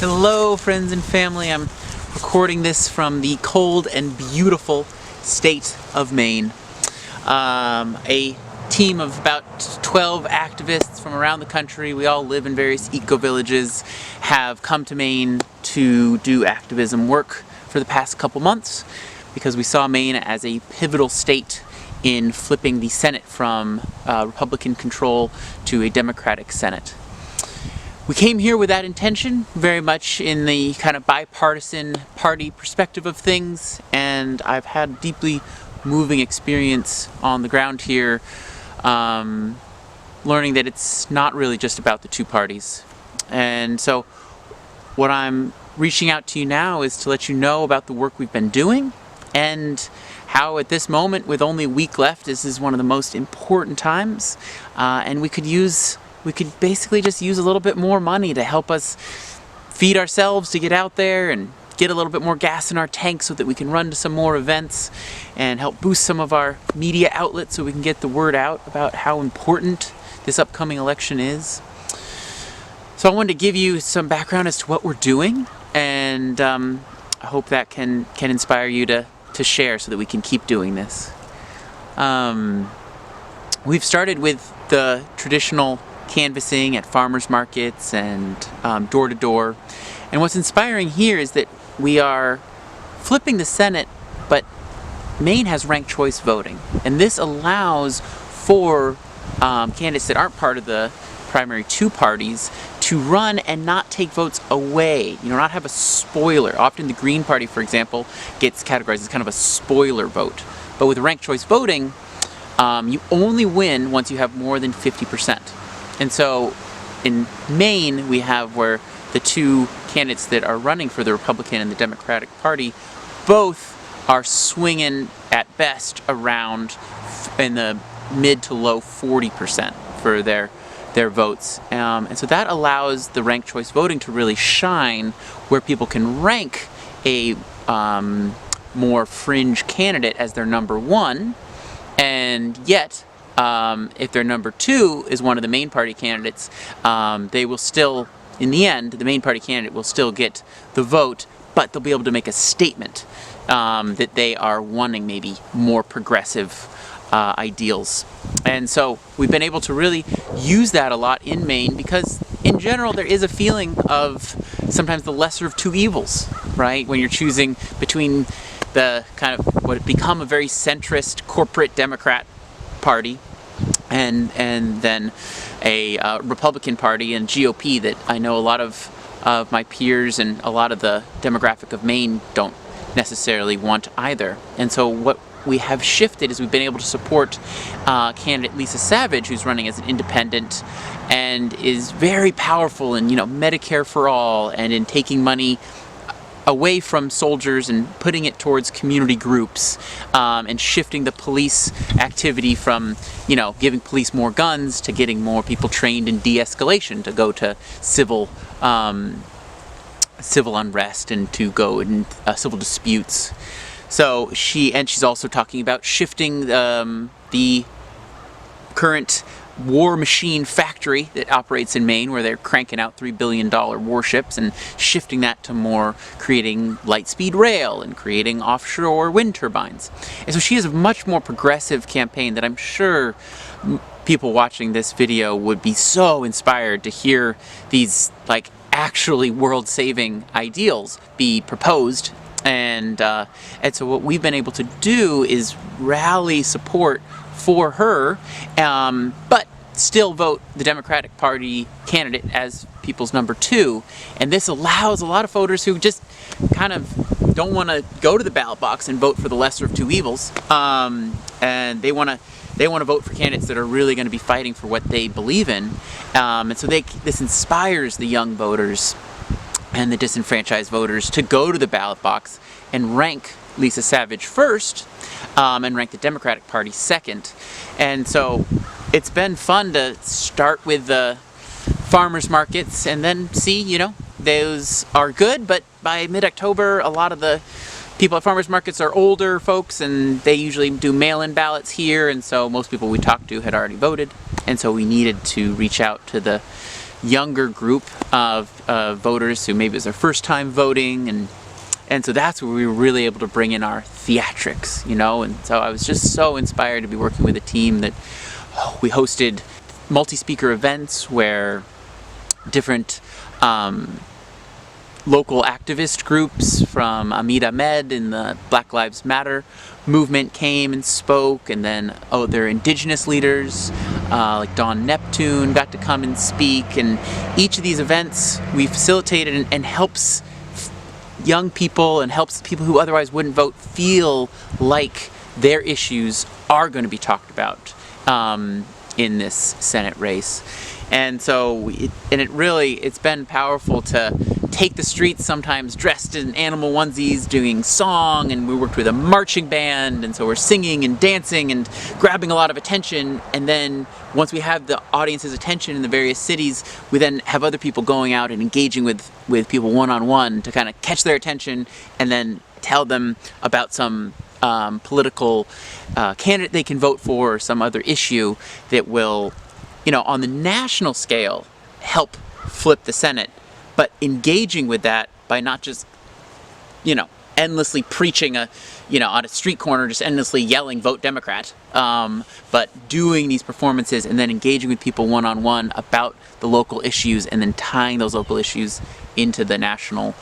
Hello friends and family, I'm recording this from the cold and beautiful state of Maine. A team of about 12 activists from around the country, we all live in various eco-villages, have come to Maine to do activism work for the past couple months because we saw Maine as a pivotal state in flipping the Senate from Republican control to a Democratic Senate. We came here with that intention, very much in the kind of bipartisan party perspective of things, and I've had deeply moving experience on the ground here, learning that it's not really just about the two parties. And so what I'm reaching out to you now is to let you know about the work we've been doing and how at this moment, with only a week left, this is one of the most important times, and we could basically just use a little bit more money to help us feed ourselves, to get out there and get a little bit more gas in our tank so that we can run to some more events and help boost some of our media outlets so we can get the word out about how important this upcoming election is. So I wanted to give you some background as to what we're doing, and I hope that can inspire you to share so that we can keep doing this. We've started with the traditional canvassing at farmers markets and door to door. And what's inspiring here is that we are flipping the Senate, but Maine has ranked choice voting. And this allows for candidates that aren't part of the primary two parties to run and not take votes away, not have a spoiler. Often the Green Party, for example, gets categorized as kind of a spoiler vote. But with ranked choice voting, you only win once you have more than 50%. And so in Maine, we have where the two candidates that are running for the Republican and the Democratic Party both are swinging at best around in the mid to low 40% for their votes. And so that allows the ranked choice voting to really shine, where people can rank a more fringe candidate as their number one, and yet if their number two is one of the main party candidates, they will still, in the end, the main party candidate will still get the vote, but they'll be able to make a statement that they are wanting maybe more progressive ideals. And so we've been able to really use that a lot in Maine because in general there is a feeling of sometimes the lesser of two evils, right? When you're choosing between the kind of what had become a very centrist corporate Democrat party and then a Republican Party and GOP that I know a lot of my peers and a lot of the demographic of Maine don't necessarily want either. And so what we have shifted is we've been able to support candidate Lisa Savage, who's running as an independent and is very powerful in Medicare for all and in taking money away from soldiers and putting it towards community groups, and shifting the police activity from giving police more guns to getting more people trained in de-escalation, to go to civil unrest and to go in civil disputes. So she's also talking about shifting the current war machine factory that operates in Maine, where they're cranking out $3 billion warships, and shifting that to more creating light-speed rail and creating offshore wind turbines. And so she has a much more progressive campaign that I'm sure people watching this video would be so inspired to hear these actually world-saving ideals be proposed. And so what we've been able to do is rally support for her, but still vote the Democratic Party candidate as people's number two. And this allows a lot of voters who just kind of don't want to go to the ballot box and vote for the lesser of two evils, and they want to vote for candidates that are really going to be fighting for what they believe in. And so this inspires the young voters and the disenfranchised voters to go to the ballot box and rank Lisa Savage first, and rank the Democratic Party second. And so it's been fun to start with the farmers markets and then see, those are good, but by mid-October, a lot of the people at farmers markets are older folks, and they usually do mail-in ballots here, and so most people we talked to had already voted. And so we needed to reach out to the younger group of voters who maybe it was their first time voting, and so that's where we were really able to bring in our theatrics, you know. And so I was just so inspired to be working with a team that we hosted multi-speaker events where different local activist groups from Ameed Ahmed and the Black Lives Matter movement came and spoke, and then their indigenous leaders like Dawn Neptune got to come and speak. And each of these events we facilitated and helps young people and helps people who otherwise wouldn't vote feel like their issues are going to be talked about in this Senate race. And so it's been powerful to take the streets sometimes dressed in animal onesies doing song, and we worked with a marching band, and so we're singing and dancing and grabbing a lot of attention. And then once we have the audience's attention in the various cities, we then have other people going out and engaging with people one-on-one to kind of catch their attention and then tell them about some political candidate they can vote for, or some other issue that will, on the national scale, help flip the Senate, but engaging with that by not just, endlessly preaching on a street corner, just endlessly yelling, vote Democrat, but doing these performances and then engaging with people one-on-one about the local issues and then tying those local issues into the national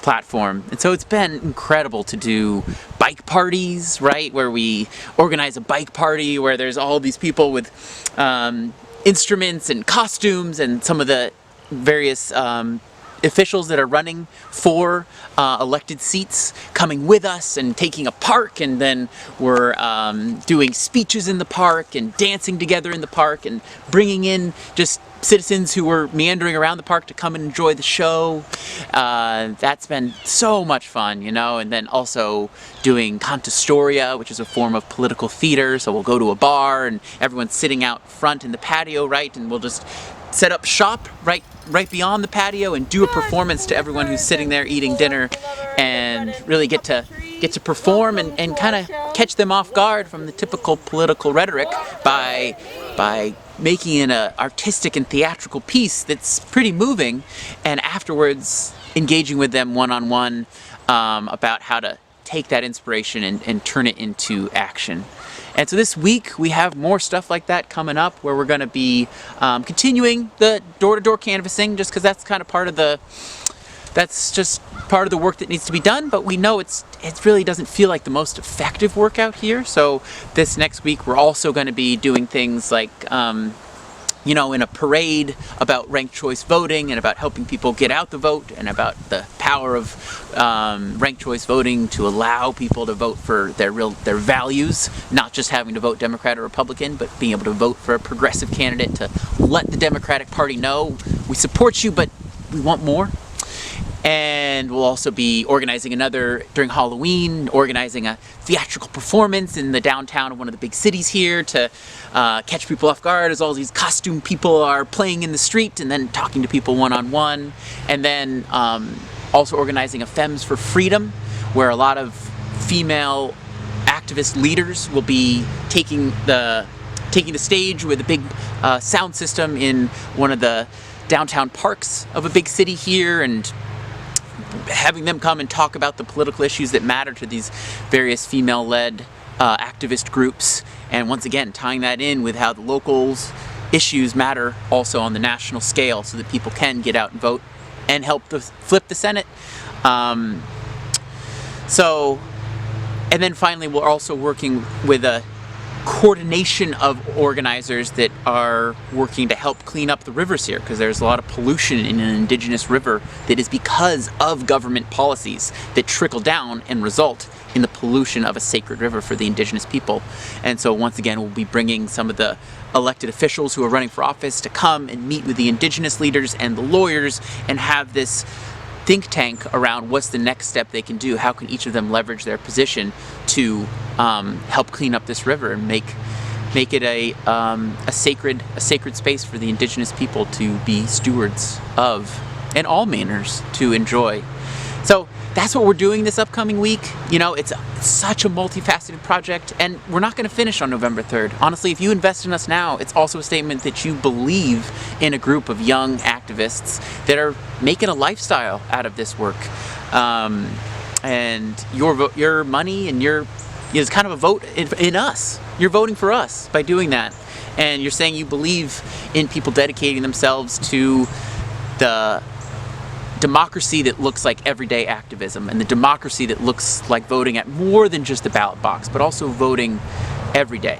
platform. And so it's been incredible to do bike parties, right, where we organize a bike party where there's all these people with instruments and costumes, and some of the various officials that are running for elected seats coming with us and taking a park, and then we're doing speeches in the park and dancing together in the park and bringing in just citizens who were meandering around the park to come and enjoy the show. That's been so much fun, and then also doing Cantastoria, which is a form of political theater. So we'll go to a bar and everyone's sitting out front in the patio, right, and we'll just set up shop right beyond the patio and do a performance to everyone who's sitting there eating dinner, and really get to perform and kind of catch them off guard from the typical political rhetoric by making it an artistic and theatrical piece that's pretty moving, and afterwards engaging with them one-on-one about how to take that inspiration and turn it into action. And so this week we have more stuff like that coming up, where we're going to be continuing the door-to-door canvassing, just because that's kind of part of the work that needs to be done. But we know it really doesn't feel like the most effective work out here. So this next week we're also going to be doing things like in a parade about ranked choice voting and about helping people get out the vote, and about the power of ranked choice voting to allow people to vote for their values, not just having to vote Democrat or Republican, but being able to vote for a progressive candidate to let the Democratic Party know we support you, but we want more. And we'll also be organizing during Halloween, organizing a theatrical performance in the downtown of one of the big cities here to catch people off guard as all these costume people are playing in the street, and then talking to people one-on-one. And then also organizing a Femmes for Freedom, where a lot of female activist leaders will be taking the stage with a big sound system in one of the downtown parks of a big city here, and having them come and talk about the political issues that matter to these various female-led activist groups, and once again tying that in with how the locals issues matter also on the national scale, so that people can get out and vote and help to flip the Senate. And then finally we're also working with a coordination of organizers that are working to help clean up the rivers here, because there's a lot of pollution in an indigenous river that is because of government policies that trickle down and result in the pollution of a sacred river for the indigenous people. And so once again we'll be bringing some of the elected officials who are running for office to come and meet with the indigenous leaders and the lawyers and have this think tank around what's the next step they can do. How can each of them leverage their position to help clean up this river and make it a sacred space for the indigenous people to be stewards of, and all Mainers to enjoy. So that's what we're doing this upcoming week. You know, it's such a multifaceted project, and we're not going to finish on November 3rd. Honestly, if you invest in us now, it's also a statement that you believe in a group of young activists that are making a lifestyle out of this work. And your money and it's kind of a vote in us. You're voting for us by doing that. And you're saying you believe in people dedicating themselves to the democracy that looks like everyday activism, and the democracy that looks like voting at more than just the ballot box, but also voting every day.